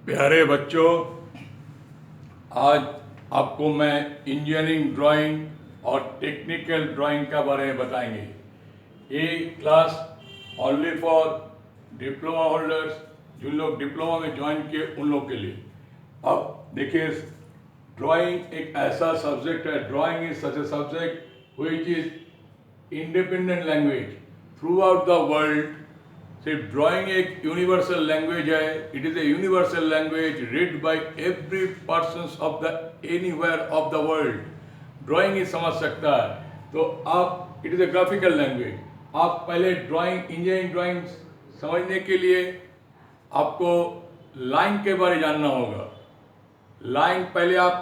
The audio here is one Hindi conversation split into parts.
प्यारे बच्चों, आज आपको मैं इंजीनियरिंग ड्राइंग और टेक्निकल ड्राइंग का बारे में बताएंगे। ये class only for diploma holders, जिन लोग डिप्लोमा में ज्वाइन किए उन लोग के लिए। अब देखिए, ड्राइंग एक ऐसा सब्जेक्ट है, drawing is such a subject which is independent language throughout the world. सिर्फ ड्राइंग एक यूनिवर्सल लैंग्वेज है। It is a universal language read by every person of the anywhere of the world. Drawing ही समझ सकता है। तो आप, it is a graphical language. आप पहले ड्राइंग, इंजीनियरिंग ड्राइंग समझने के लिए आपको लाइन के बारे जानना होगा। लाइन पहले आप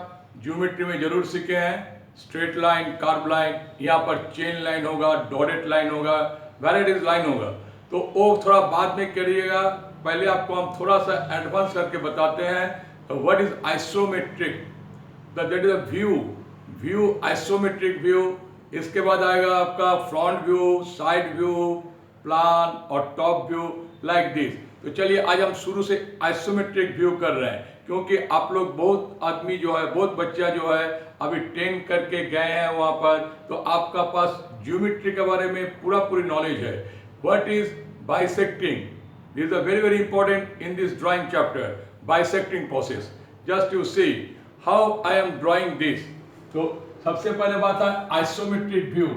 ज्योमेट्री में जरूर सीखे हैं। स्ट्रेट लाइन, कर्व लाइन, यहाँ पर चेन लाइन होगा, डॉटेड लाइन होगा, वेराइटीज लाइन होगा। तो वो थोड़ा बाद में करिएगा। पहले आपको हम थोड़ा सा एडवांस करके बताते हैं। तो what is isometric, that is a view, isometric view. इसके बाद आएगा आपका front view, side view, plan और टॉप व्यू, लाइक दिस। तो चलिए आज हम शुरू से आइसोमेट्रिक व्यू कर रहे हैं, क्योंकि आप लोग बहुत आदमी जो है, बहुत बच्चा जो है अभी 10 करके गए हैं वहां पर, तो आपका पास ज्योमेट्री के बारे में पूरी नॉलेज है। What is bisecting? This is a very important in this drawing chapter. Bisecting process. Just you see how I am drawing this. तो सबसे पहले बात है आइसोमेट्रिक व्यू।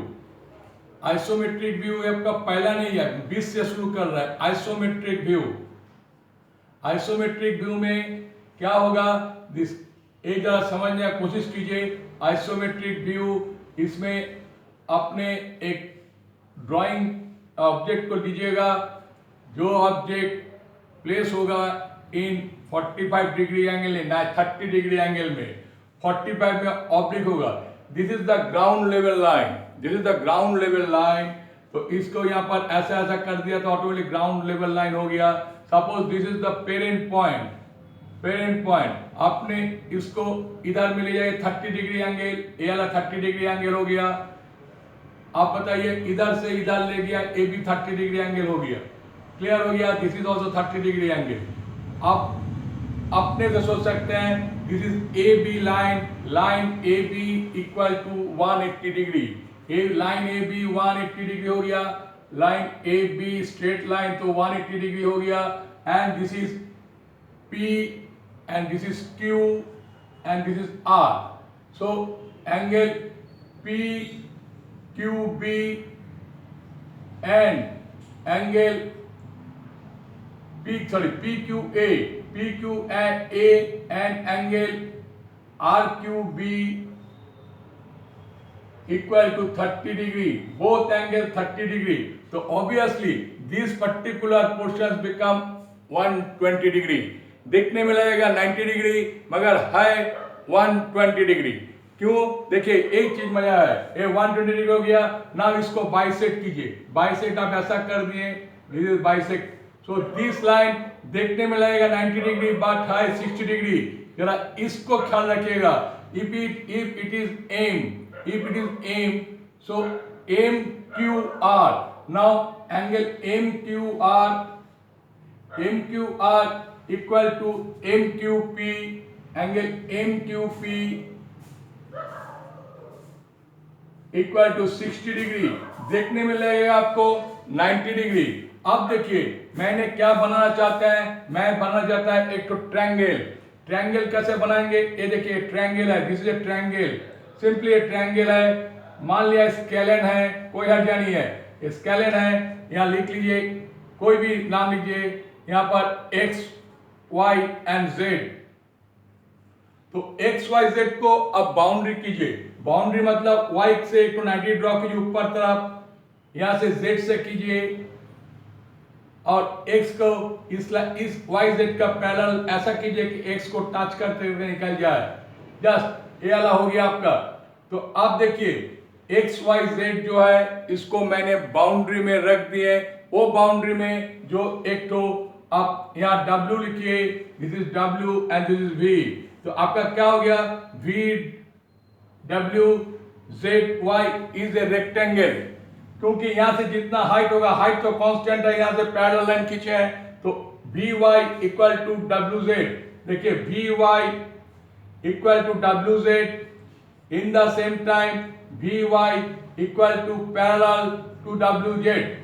आइसोमेट्रिक व्यू आपका पहला नहीं है, 20 से शुरू कर रहा है। आइसोमेट्रिक व्यू, आइसोमेट्रिक व्यू में क्या होगा, दिस एक जरा समझने की कोशिश कीजिए। आइसोमेट्रिक व्यू, इसमें आपने एक ड्राइंग ऑब्जेक्ट को लीजिएगा। जो ऑब्जेक्ट प्लेस होगा इन 45 डिग्री एंगल में, 30 डिग्री एंगल में, 45 में ऑब्लिक होगा। This is the ground level line, this is the ground level line. तो इसको यहाँ पर ऐसा कर दिया तो ऑटोमेटिक ग्राउंड लेवल लाइन हो गया। Suppose this is the parent point, parent point आपने इसको इधर में ले जाए 30 डिग्री एंगल, ये वाला 30 डिग्री एंगल हो गया। आप बताइए, इधर से इधर ले गया, ए भी 30 डिग्री एंगल हो गया। क्लियर हो गया? This is also 30 degree angle. आप अपने से सोच सकते हैं, this is A B line, line A B equal to 180 degree. Line A B 180 degree हो गया। Line A B straight line तो 180 डिग्री हो गया। And this is P and this is Q and this is R. So angle P QB and angle PQA and angle RQB equal to 30 degree. Both angle 30 degree. So obviously these particular portions become 120 degree. देखने में लगेगा 90 डिग्री, मगर है 120 डिग्री। क्यों? देखिए एक चीज मजा है, ये 120 डिग्री हो गया। नाउ इसको बाइसेक्ट कीजिए। बाइसेक्ट आप ऐसा कर दिए, this is bisect. So this line देखने में लगेगा 90 डिग्री बट है 60 डिग्री। जरा इसको ख्याल रखिएगा। If it is M, so M Q R. Now angle M Q R equal to M Q P. Angle M Q P equal to 60 degree. देखने में लगेगा आपको 90 डिग्री। अब देखिए मैंने क्या बनाना चाहता है, मैं बनाना चाहता है एक तो ट्रायंगल। ट्रायंगल कैसे बनाएंगे? ये देखिए ट्रायंगल है, this is A triangle, simply A triangle है। मान लिया स्केलन है, कोई हर्जा नहीं है, स्केलन है। यहाँ लिख लीजिए, कोई भी नाम लीजिए। यहाँ पर एक्स वाई एंड जेड। तो एक्स वाई जेड को अब बाउंड्री कीजिए। बाउंड्री मतलब वाई से 190 ड्रॉ कीजिए ऊपर तरफ, यहां से जेड से कीजिए और एक्स को इस वाई जेड का पैरेलल ऐसा कीजिए कि एक्स को टच करते हुए निकल जाए। जस्ट ये वाला हो गया आपका। तो आप देखिए एक्स वाई जेड जो है इसको मैंने बाउंड्री में रख दिए। वो बाउंड्री में जो एक तो आप यहाँ W लिखिए, this is W and this is V। तो आपका क्या हो गया, V W Z Y is a rectangle. क्योंकि यहां से जितना हाइट होगा, हाइट तो कांस्टेंट है, यहां से पैरेलल लाइन खींचे हैं, तो Vy इक्वल टू WZ। देखिए V Y equal to W Z, in the same time V Y equal to parallel to W Z.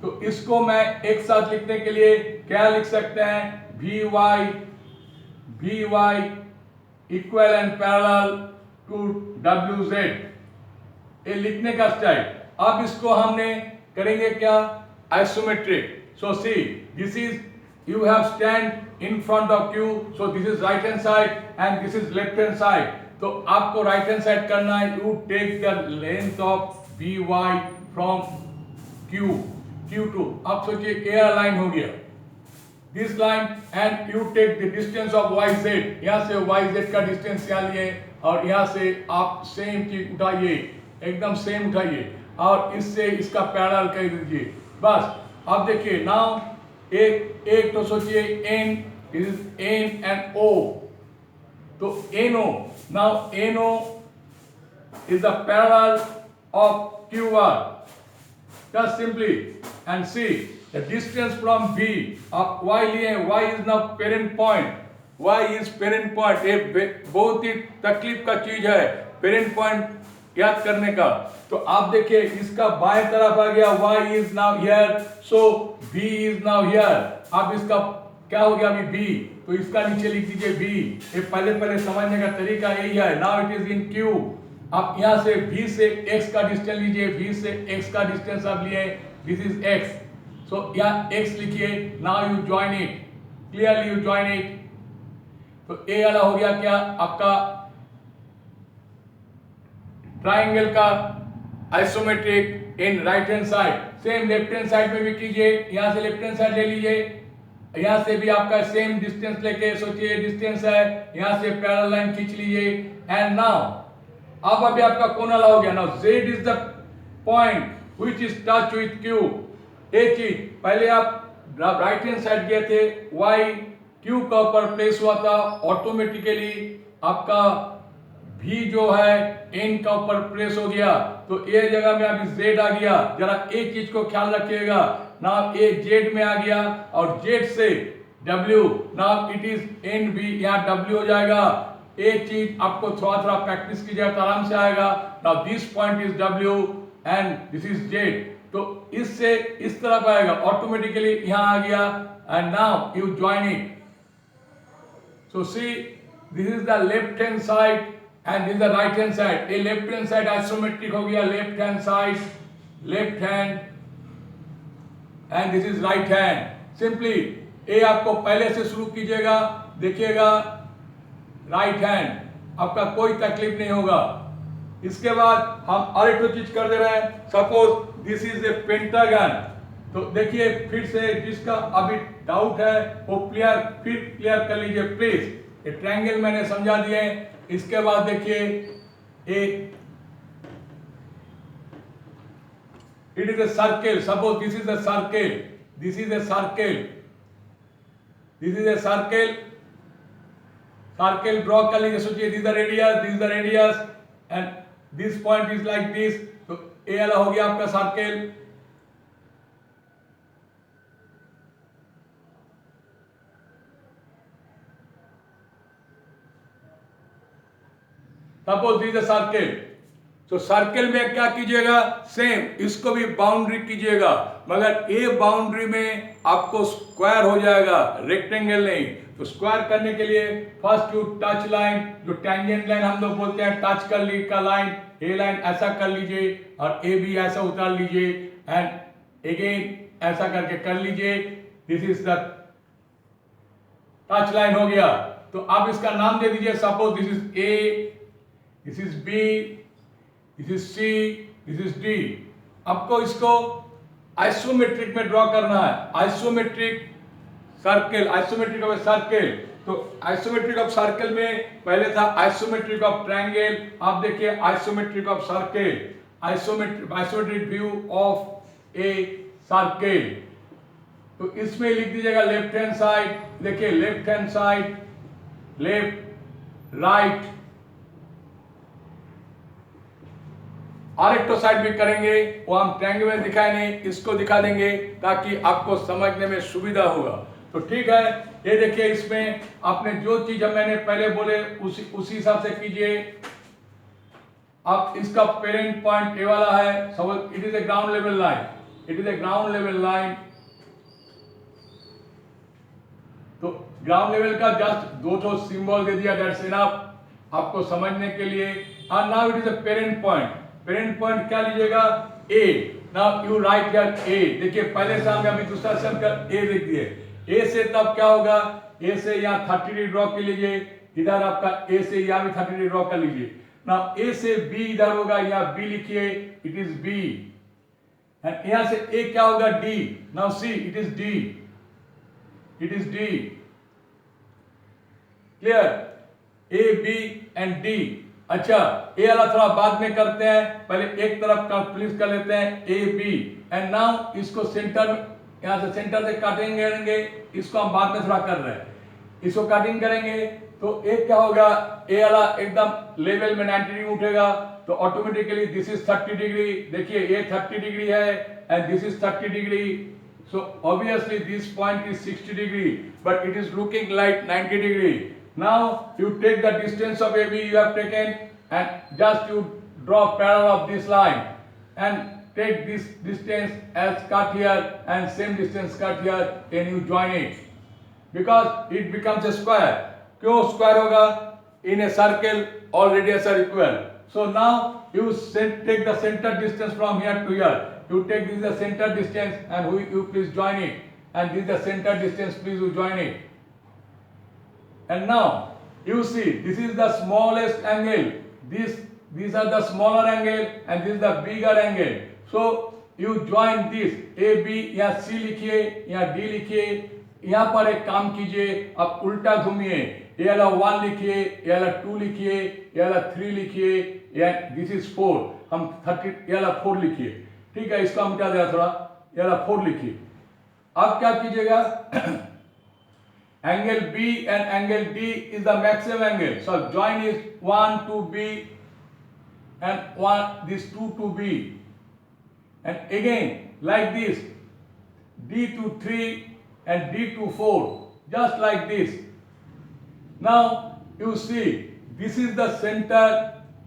तो इसको मैं एक साथ लिखने के लिए क्या लिख सकते हैं, V Y equal and parallel to W Z, ये लिखने का स्टाइल। अब इसको हमने करेंगे क्या, isometric. So see this is, you have stand in front of you, so this is right hand side and this is left hand side। तो आपको right hand side करना है, you take the length of by from q2। आप सोचिए एयर लाइन हो गया this line and you take the distance of yz, यहाँ से yz का डिस्टेंस यहाँ लिए और यहाँ से आप सेम चीज उठाइए, एकदम सेम उठाइए और इससे इसका पैरेलल कर दीजिए बस। अब देखिए नाउ एक तो सोचिए n, is n and o, तो NO, now NO is the parallel of QR, just simply and see the distance from B of y लिए, y is now parent point, y is parent point। ये बहुत ही तकलीफ का चीज है पेरेंट पॉइंट याद करने का। तो आप देखिए इसका बाएं तरफ आ गया, y is now here, so B is now here। अब इसका क्या हो गया अभी B, तो इसका नीचे लिख दीजिए B। ये पहले समझने का तरीका यही है। Now it is in Q। आप यहाँ से V से X का डिस्टेंस लीजिए, V से X का डिस्टेंस आप लिए, दिस इज X, सो यहाँ X लिखिए। Now you join it, clearly you join it. तो ए वाला हो गया क्या आपका ट्राइंगल का isometric in right hand side. Same left hand side में भी कीजिए, यहां से लेफ्ट हैंड साइड ले लीजिए, यहां से भी आपका सेम डिस्टेंस लेके सोचिए डिस्टेंस है, यहां से पैरेलल लाइन खींच लीजिए एंड नाउ अब अभी आपका कौन वाला हो गया। Now Z is the point which is touch with Q. एक चीज पहले आप राइट हैंड साइड गए थे, वाई क्यू का ऊपर प्लेस हुआ था, ऑटोमेटिकली आपका भी जो है एन का ऊपर प्रेस हो गया, तो ए जगह में अभी जेड आ गया। जरा एक चीज को ख्याल रखिएगा, नाउ ए जेड में आ गया और जेड से W, now it is N B, यहाँ डब्ल्यू हो जाएगा। एक चीज आपको थोड़ा प्रैक्टिस कीजिएगा तो आराम से आएगा। Now this point is W and this is Z, तो इससे इस तरफ आएगा ऑटोमेटिकली, यहाँ आ गया and now you join it. So see this is the left hand side and this is the right hand side। ये लेफ्ट हैंड साइड आइसोमेट्रिक हो गया, left hand side, left hand and this is right hand. Simply ये आपको पहले से शुरू कीजिएगा, देखिएगा राइट हैंड, आपका कोई तकलीफ नहीं होगा। इसके बाद हम और एक चीज कर दे रहे हैं, suppose this is A pentagon, तो देखिए फिर से जिसका अभी डाउट है वो फिर क्लियर कर लीजिए प्लीज। ये ट्रायंगल मैंने समझा दिए। इसके बाद देखिए एक it is a circle, suppose this is a circle, this is a circle, this is a circle, circle draw कर लीजिए। सोचिए this is the radius and this point is like this, तो ए वाला हो गया आपका circle. Suppose this is circle, तो सर्किल में क्या कीजिएगा, सेम इसको भी बाउंड्री कीजिएगा, मगर ए बाउंड्री में आपको स्क्वायर हो जाएगा, रेक्टेंगल नहीं। तो स्क्वायर करने के लिए फर्स्ट यू टच लाइन, जो टेंजेंट लाइन हम लोग बोलते हैं, टच कर ली का लाइन, ए लाइन ऐसा कर लीजिए और ए भी ऐसा उतार लीजिए एंड अगेन ऐसा करके कर लीजिए। This is the touch line हो गया। तो आप इसका नाम दे दीजिए, suppose this is A, this is B, this is C, this is D. आपको इसको आइसोमेट्रिक में ड्रॉ करना है, isometric circle, isometric of circle. तो आइसोमेट्रिक ऑफ सर्किल में पहले था आइसोमेट्रिक ऑफ ट्रायंगल, आप देखिए isometric of circle, isometric view of a circle. तो इसमें लिख दीजिएगा लेफ्ट हैंड साइड, देखिए left hand side, left right, और एक तो साइड भी करेंगे, वो हम ट्रायंगल में दिखाए नहीं, इसको दिखा देंगे ताकि आपको समझने में सुविधा होगा। तो ठीक है, ये देखिए इसमें आपने जो चीज मैंने पहले बोले उसी हिसाब से कीजिए। अब इसका पेरेंट पॉइंट ए वाला है, suppose it is a ground level line, it is a ground level line. तो ग्राउंड लेवल का जस्ट दो ठो सिंबल दे दिया, दैट्स इनफ आपको समझने के लिए। And now it is a parent point. Parent point क्या लीजिएगा, ए। नाउ यू राइट हियर ए। देखिए पहले से हमने अभी दूसरा सेम कर ए लिख दिए। ए से तब क्या होगा, ए से यहाँ 30 डिग्री ड्रॉ कर लीजिए, इधर आपका ए से यहाँ भी 30 डिग्री ड्रॉ कर लीजिए। नाउ ए से बी इधर होगा, यहाँ बी लिखिए, इट इज बी। एंड यहाँ से ए क्या होगा, D. Now see it is D, it is D. Clear, A B and D. अच्छा, ए वाला थोड़ा बाद में करते हैं, पहले एक तरफ का प्लीज कर लेते हैं, ए बी। एंड नाउ इसको सेंटर, यहां से सेंटर से काटेंगे, इसको हम बाद में थोड़ा कर रहे हैं, इसको कटिंग करेंगे। तो ए क्या होगा, ए वाला एकदम लेवल में 90 डिग्री उठेगा, तो ऑटोमेटिकली दिस इज 30 डिग्री। देखिए ये 30 डिग्री है and this is 30 degree, so obviously this point is 60 degree but it is looking like 90 degree. Now you take the distance of AB you have taken and just you draw parallel of this line and take this distance as cut here and same distance cut here and you join it because it becomes a square. क्यों square होगा, in a circle all radius are equal. So now you take the center distance from here to here. You take this is the center distance and you please join it, and this is the center distance, please you join it. And now you see this is the smallest angle, these are the smaller angle and this is the bigger angle. So you join this AB, यहाँ C लिखिए, यहाँ D लिखिए। यहाँ पर एक काम कीजिए, अब उल्टा घूमिए, ये वाला 1 लिखिए, ये वाला 2 लिखिए, ये वाला 3 लिखिए, दिस इज 4, हम 30, ये वाला 4 लिखिए। ठीक है, इसको हम क्या देगा थोड़ा, ये वाला 4 लिखिए। अब क्या कीजिएगा, angle B and angle D is the maximum angle, so join is 1 to B and 1 this 2 to B and again like this D to 3 and D to 4, just like this. Now you see this is the center,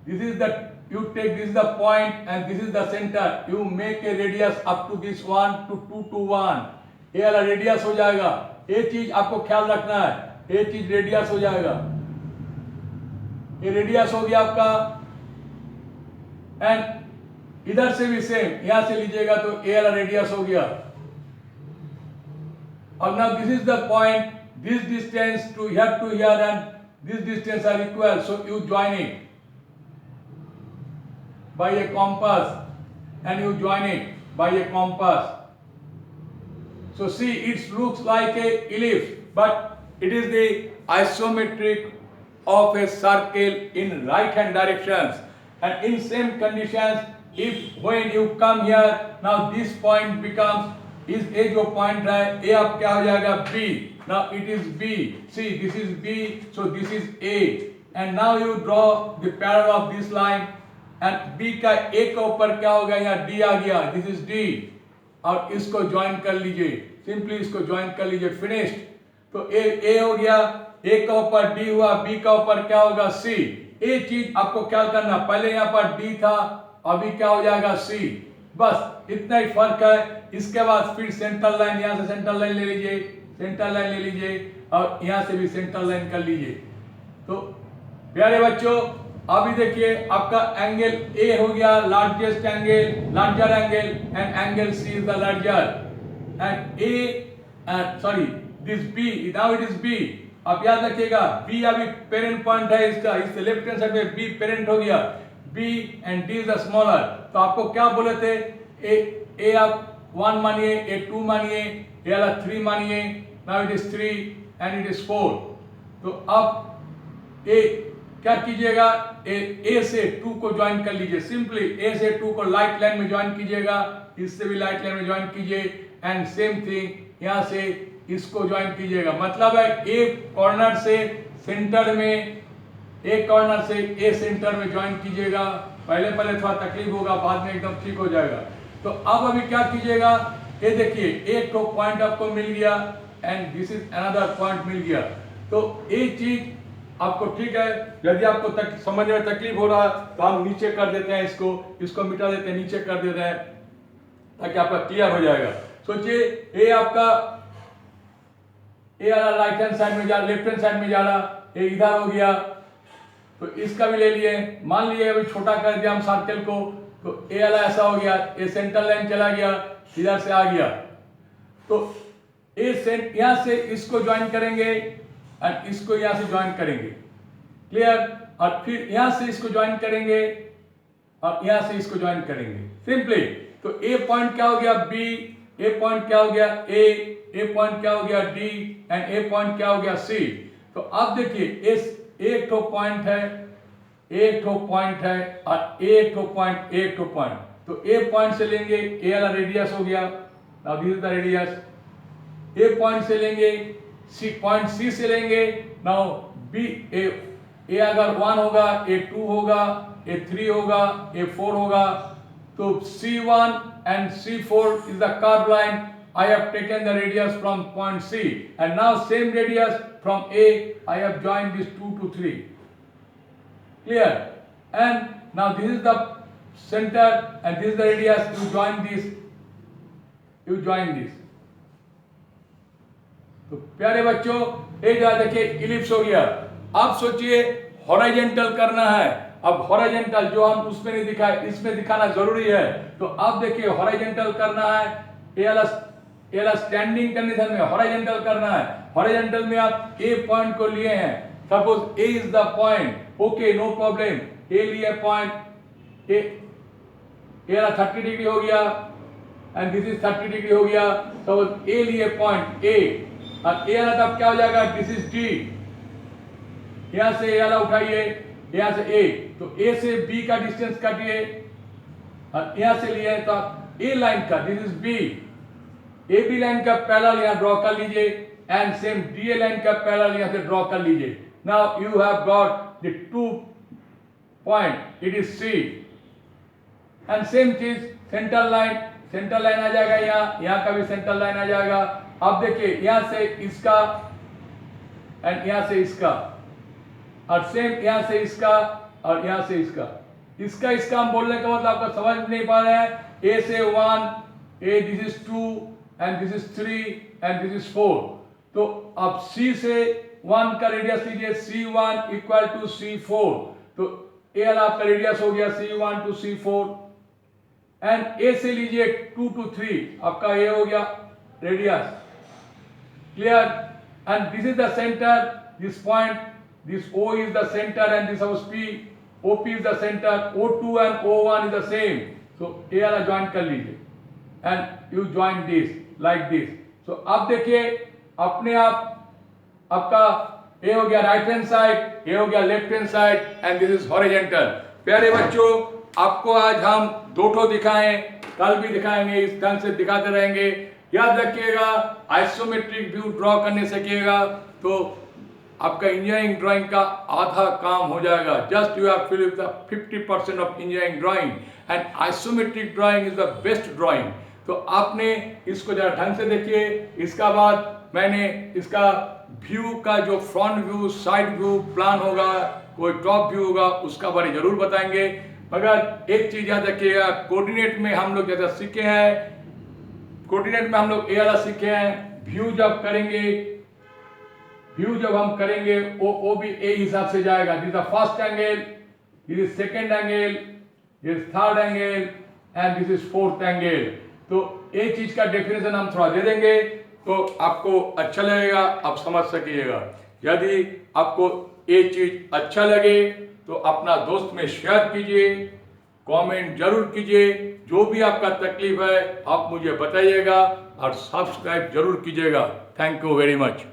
this is the, you take this is the point and this is the center, you make a radius up to this 1 to 2 to 1, ये वाला रेडियस हो जाएगा। ये चीज आपको ख्याल रखना है, ये चीज रेडियस हो जाएगा, ये रेडियस हो गया आपका। एंड इधर से भी सेम, यहां से लीजिएगा तो ये वाला रेडियस हो गया। और now this is the point, this distance to here and this distance are equal, so you join it by a compass and you join it by a compass. So see, it looks like a ellipse but it is the isometric of a circle in right hand directions. And in same conditions, if when you come here, now this point becomes, इस ए जो पॉइंट है, ए अब क्या हो जाएगा, B. Now it is B. See, this is B, so this is A. And now you draw the parallel of this line. And B का A के ऊपर क्या होगा, यहाँ D आ गया, this is D. और इसको ज्वाइन कर लीजिए, सिंपली इसको ज्वाइन कर लीजिए, फिनिश्ड। तो A हो गया, A का ऊपर D हुआ, B का ऊपर क्या होगा, C. ये चीज आपको क्या करना, पहले यहाँ पर D था, अभी क्या हो जाएगा, C. बस इतना ही फर्क है। इसके बाद फिर सेंटर लाइन, यहाँ से सेंटर लाइन ले लीजिए, सेंटर लाइन ले लीजिए और यहाँ से भी सेंटर लाइन कर लीजिए। तो प्यारे बच्चों, अभी देखिए आपका एंगल ए हो गया largest angle, larger angle, and angle C is the larger and A sorry this B, now it is B. आप याद रखिएगा बी अभी पेरेंट पॉइंट है इसका, इस लेफ्ट हैंड साइड में बी पेरेंट हो गया, B and D is the smaller. तो आपको क्या बोले थे, ए आप 1 मानिए, ए 2 मानिए, ए वाला 3 मानिए, now it is 3 and it is 4। तो अब ए क्या कीजिएगा, ए से 2 को ज्वाइन कर लीजिए, सिंपली ए से 2 को लाइट लाइन में ज्वाइन कीजिएगा, इससे भी लाइट लाइन में ज्वाइन कीजिए एंड सेम थिंग यहाँ से इसको ज्वाइन कीजिएगा। मतलब है ए कॉर्नर से सेंटर में, एक कॉर्नर से ए सेंटर में ज्वाइन कीजिएगा। पहले थोड़ा तकलीफ होगा, बाद में एकदम ठीक हो जाएगा। तो अब अभी क्या कीजिएगा, ये देखिए एक तो पॉइंट आपको मिल गया, and this is another point मिल गया। तो ये चीज आपको ठीक है। यदि आपको समझने में तकलीफ हो रहा है तो हम नीचे कर देते हैं, इसको मिटा देते हैं, नीचे कर देते हैं ताकि आपका क्लियर हो जाएगा। सोचिए ये आपका ये वाला राइट हैंड साइड में जा, लेफ्ट हैंड साइड में जा रहा, ये इधर हो गया, तो इसका भी ले लिए। मान लिए अभी छोटा कर दिया हम सर्कल को, तो ये वाला ऐसा हो गया, ये सेंटर लाइन चला गया, इधर से आ गया, तो यहां से इसको ज्वाइन करेंगे और इसको यहां से ज्वाइन करेंगे, क्लियर। और फिर यहां से इसको ज्वाइन करेंगे और यहां से इसको ज्वाइन करेंगे सिंपली। तो ए पॉइंट क्या हो गया बी, ए पॉइंट क्या हो गया ए पॉइंट क्या हो गया डी एंड ए पॉइंट क्या हो गया सी। तो अब देखिए इस एक ठो पॉइंट है, एक ठो पॉइंट है और एक ठो पॉइंट, एक ठो पॉइंट। तो ए पॉइंट से लेंगे, ए वाला रेडियस हो गया, now this is the radius. A point से लेंगे, सी पॉइंट सी से लेंगे, नाउ बी ए अगर 1 होगा, ए 2 होगा, ए 3 होगा, ए 4 होगा, तो C1 and C4 is the curved line. I have taken the radius from point C, and now same radius from A, I have joined this 2 to 3. Clear? And now this is the center and this is the radius. You join this. You join this. तो प्यारे बच्चों एक जगह देखिए इलिप्स हो गया। अब सोचिए हॉरिजॉन्टल करना है। अब हॉरिजॉन्टल जो हम उसमें नहीं दिखाए, इसमें दिखाना जरूरी है। तो अब देखिए हॉरिजॉन्टल करना है, ये स्टैंडिंग कंडीशन में हॉरिजॉन्टल करना है। हॉरिजॉन्टल में आप ए पॉइंट को लिए हैं, suppose A is the point, okay no problem, A लिए पॉइंट, ए 30 डिग्री हो गया एंड दिस इज 30 डिग्री हो गया। सपोज ए लिए पॉइंट ए और ए वाला तब क्या हो जाएगा, दिस इज डी। यहां से ए वाला उठाइए, यहां से ए, तो ए से बी का डिस्टेंस काटिए और यहां से लिए तो ए लाइन का, this is B, A B line का पैरेलल यहां ड्रॉ कर लीजिए and same D A line का पैरेलल यहां से ड्रॉ कर लीजिए। Now you have got the 2 point, it is C and same चीज सेंटर लाइन आ जाएगा, यहां का भी सेंटर लाइन आ जाएगा। अब देखिए यहां से इसका एंड यहां से इसका और सेम यहां से इसका और यहां से इसका हम बोलने का मतलब आपको समझ नहीं पा रहे हैं। ए से 1, A this is 2 and this is 3 and this is 4। तो अब सी से 1 का रेडियस लीजिए, C1 इक्वल टू C4, तो ए वाला आपका रेडियस हो गया C1 टू C4 एंड ए से लीजिए 2 टू 3, आपका ये हो गया radius, clear. And this is the centre, this point, this O is the center and this house P, OP is the center, O2 and O1 is the same. So A वाला join कर लीजिए and you join this like this. So अब देखिए अपने आप आपका A हो गया राइट हैंड साइड, A हो गया left hand side and this is horizontal. प्यारे बच्चों आपको आज हम 2 ठो दिखाएं, कल भी दिखाएंगे, इस ढंग से दिखाते रहेंगे। याद रखिएगा आइसोमेट्रिक व्यू ड्रॉ करने सीखिएगा तो आपका इंजीनियरिंग ड्राइंग का आधा काम हो जाएगा। Just you have fill 50% of engineering drawing and isometric drawing is the best drawing. तो आपने इसको जरा ढंग से देखिए। इसका बाद मैंने इसका व्यू का जो front view, side view, plan होगा, कोई टॉप व्यू होगा, उसका बारे जरूर बताएंगे। मगर एक चीज याद रखिएगा, कोऑर्डिनेट में हम लोग जैसा सीखे हैं, कोऑर्डिनेट में हम लोग ए वाला सीखे हैं। व्यू जब हम करेंगे वो भी ए हिसाब से जाएगा। This is first angle, this is second angle, this is third angle and this is fourth angle. तो एक चीज का डेफिनेशन हम थोड़ा दे देंगे तो आपको अच्छा लगेगा, आप समझ सकिएगा। यदि आपको ये चीज अच्छा लगे तो अपना दोस्त में शेयर कीजिए, कमेंट जरूर कीजिए। जो भी आपका तकलीफ है आप मुझे बताइएगा और सब्सक्राइब जरूर कीजिएगा। Thank you very much.